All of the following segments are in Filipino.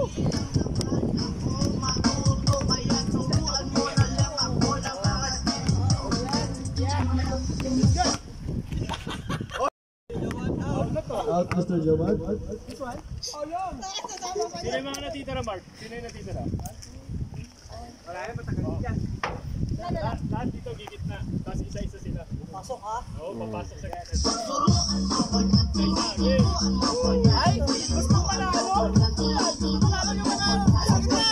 Out, Mr. Joman. This one? Oh, yun! Sino yung mga natitira, Mark? Sino yung natitira? Wala yan, matagal yan. Lahat dito gigit na. Tapos isa-isa sila. Pasok ha? Oo, papasok sa gitna. Ay! Gusto ko na ano? Panalo yung manalo! Sa gitna!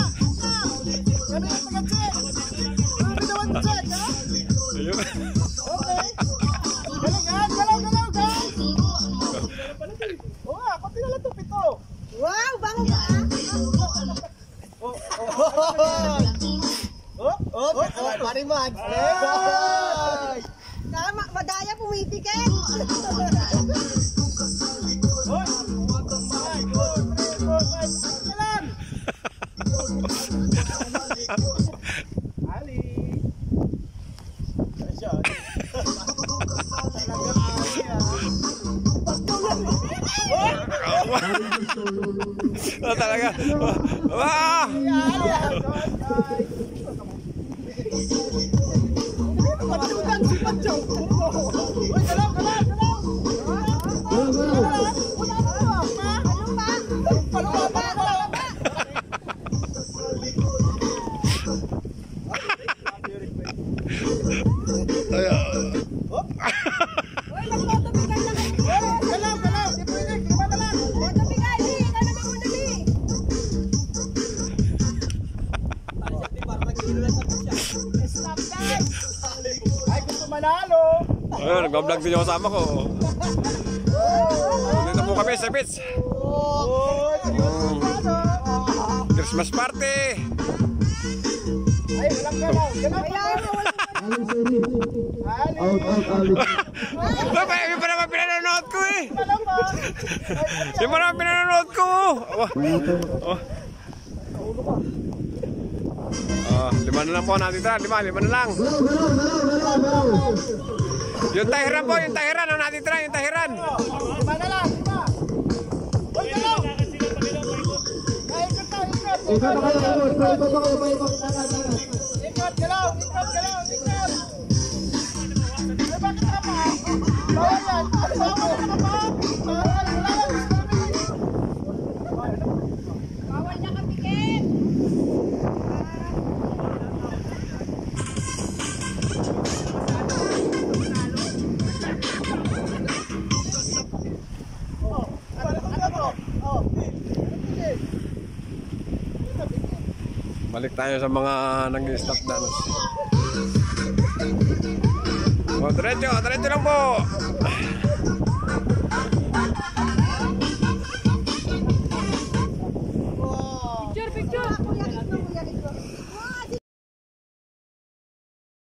Sabi yung pag-check! Sabi naman check ha? Ayun. Okay! Galang! Galaw! Oo nga, pati na lang ito, pito! Wow! Bango ba? Pari Mads! Tama, madaya pumipikit! Ali! Oh, talaga. Wah! Manalo! Ayun, nag-vlog din yung kasama ko. Dito po kami sa beach. Christmas party! Ay, walang galaw! Out. Yung pa naman pinanonood ko eh! Yung pa naman pinanonood ko! Lima na lang po natin tira. Lima na lang. Yung tahiran po, yung tahiran. Ang natin tira, yung tahiran. Lima na lang, lima! Uy, galaw! Ikot, galaw! Ay, bakit ka pa? Bawal yan! Bawal ka pa! Bawal niya ka pikit! Balik tayo sa mga nag-stop dance. Diretso lang po. Picture!